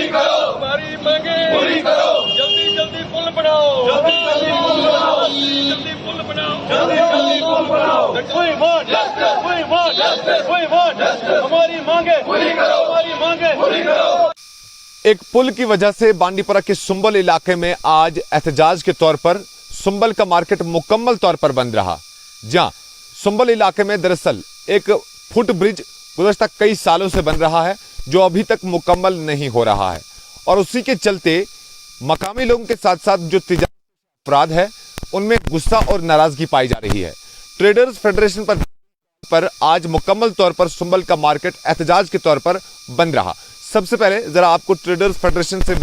पूरी करो, हमारी मांगे पूरी करो, जल्दी जल्दी पुल बनाओ, जल्दी जल्दी पुल बनाओ, जल्दी पुल बनाओ, जल्दी जल्दी पुल बनाओ। We want justice, we want justice, we want justice, हमारी मांगे पूरी करो, हमारी मांगे पूरी करो। एक पुल की वजह से बांडीपुरा के सुंबल इलाके में आज एहतजाज के तौर पर सुंबल का मार्केट मुकम्मल तौर पर बंद रहा। जहां सुंबल इलाके में दरअसल एक फुट ब्रिज गुज़श्ता कई सालों से बन रहा है जो अभी तक मुकम्मल नहीं हो रहा है, और उसी के चलते मकामी लोगों के साथ साथ जो तिजारती अपराध है उनमें गुस्सा और नाराजगी पाई जा रही है। ट्रेडर्स फेडरेशन पर आज मुकम्मल तौर पर सुंबल का मार्केट एहतजाज के तौर पर बंद रहा। सबसे पहले जरा आपको ट्रेडर्स फेडरेशन से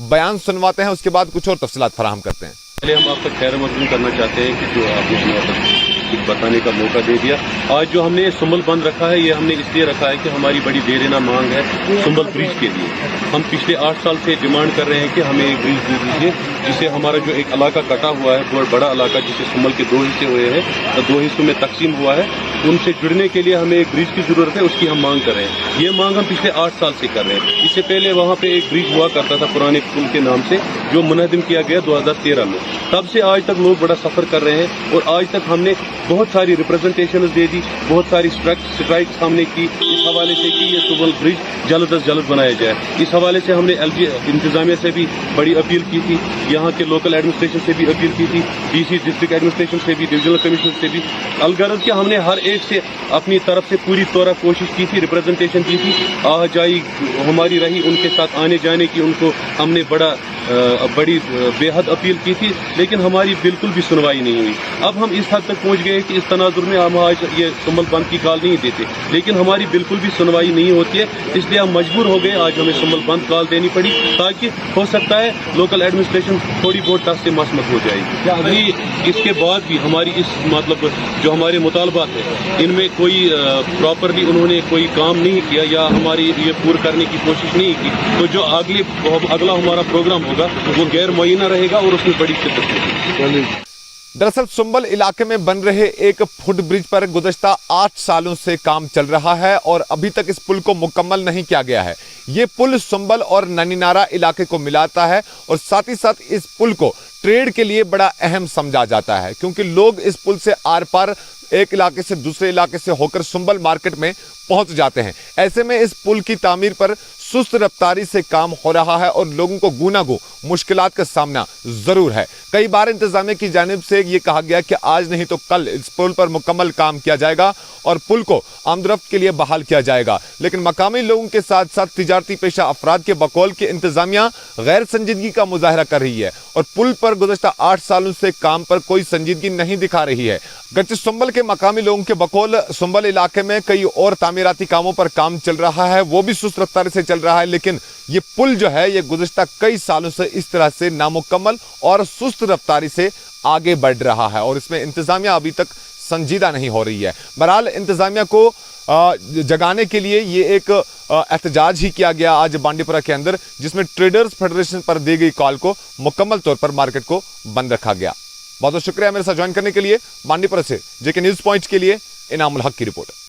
बयान सुनवाते हैं, उसके बाद कुछ और तफसीलात फराहम करते हैं। पहले हम आपका खैर मकदूम करना चाहते हैं कि जो आपने कुछ बताने का मौका दे दिया। आज जो हमने सुंबल बंद रखा है, ये हमने इसलिए रखा है कि हमारी बड़ी देरीना मांग है सुंबल ब्रिज के लिए। हम पिछले 8 साल से डिमांड कर रहे हैं कि हमें एक ब्रिज दे दीजिए, जिससे हमारा जो एक इलाका कटा हुआ है, बहुत बड़ा इलाका जिसे सुंबल के 2 हिस्से हुए हैं, 2 हिस्सों में तकसीम हुआ है, उनसे जुड़ने के लिए हमें एक ब्रिज की जरूरत है। उसकी हम मांग कर रहे हैं। ये मांग हम पिछले 8 साल से कर रहे हैं। इससे पहले वहाँ पे एक ब्रिज हुआ करता था पुराने पुल के नाम से, जो मुनहदिम किया गया 2013 में। तब से आज तक लोग बड़ा सफर कर रहे हैं, और आज तक हमने बहुत सारी रिप्रेजेंटेशन दे दी, बहुत सारी स्ट्राइक हमने की इस हवाले से कि ये सुंबल ब्रिज जल्द अज जल्द बनाया जाए। इस हवाले से हमने LG इंतजामिया से भी बड़ी अपील की थी, यहाँ के लोकल एडमिनिस्ट्रेशन से भी अपील की थी, DC डिस्ट्रिक्ट एडमिनिस्ट्रेशन से भी, डिविजनल कमिश्नर से भी। अलगरज के हमने हर एक से अपनी तरफ से पूरी तौर कोशिश की थी, रिप्रेजेंटेशन दी थी। आवाजाही हमारी रही उनके साथ आने जाने की, उनको हमने बड़ी बेहद अपील की थी, लेकिन हमारी बिल्कुल भी सुनवाई नहीं हुई। अब हम इस हद तक पहुंच गए कि इस तनाजुर में हम आज ये सुंबल बंद की कॉल नहीं देते, लेकिन हमारी बिल्कुल भी सुनवाई नहीं होती है। इसलिए हम मजबूर हो गए, आज हमें सुंबल बंद कॉल देनी पड़ी, ताकि हो सकता है लोकल एडमिनिस्ट्रेशन थोड़ी बहुत टस से मसमत हो जाएगी। अभी इसके बाद भी हमारी इस मतलब जो हमारे मुतालबात है, इनमें कोई प्रॉपरली उन्होंने कोई काम नहीं किया या हमारी ये पूरा करने की कोशिश नहीं की, तो जो अगला हमारा प्रोग्राम होगा वो गैर मुअय्यना रहेगा और उसमें बड़ी शिद्दत होगी। दरअसल सुंबल इलाके में बन रहे एक फुट ब्रिज पर गुज़श्ता 8 सालों से काम चल रहा है और अभी तक इस पुल को मुकम्मल नहीं किया गया है। ये पुल सुंबल और ननीनारा इलाके को मिलाता है, और साथ ही साथ इस पुल को ट्रेड के लिए बड़ा अहम समझा जाता है, क्योंकि लोग इस पुल से आर पार एक इलाके से दूसरे इलाके से होकर सुंबल मार्केट में पहुंच जाते हैं। ऐसे में इस पुल की तामीर पर सुस्त रफ्तारी से काम हो रहा है और लोगों को गूनागू मुश्किलात का सामना जरूर है। कई बार इंतजामिया की जानिब से ये कहा गया कि आज नहीं तो कल इस पुल पर मुकम्मल काम किया जाएगा और पुल को आमदरफ्त के लिए बहाल किया जाएगा, लेकिन मकामी लोगों के साथ साथ तिजारती पेशा अफराद के बकौल की इंतजामिया गैर संजीदगी का मुजाहरा कर रही है और पुल पर गुज़श्ता 8 सालों से काम पर कोई संजीदगी नहीं दिखा रही है। गच्ची सुंबल के मकामी लोगों के बकौल सुंबल इलाके में कई और तामीराती कामों पर काम चल रहा है, वो भी सुस्त रफ्तारी से चल रहा है, लेकिन ये पुल जो है ये गुज़श्ता कई सालों से इस तरह से नामुकम्मल और सुस्त रफ्तारी से आगे बढ़ रहा है और इसमें इंतजामिया अभी तक संजीदा नहीं हो रही है। बहरहाल इंतजामिया को जगाने के लिए ये एक एहतजाज ही किया गया आज बांडीपुरा के अंदर, जिसमें ट्रेडर्स फेडरेशन पर दी गई कॉल को मुकम्मल तौर पर मार्केट को बंद रखा गया। बहुत बहुत शुक्रिया मेरे साथ ज्वाइन करने के लिए। बांडीपुरा से JK न्यूज़ पॉइंट के लिए इनामुल हक की रिपोर्ट।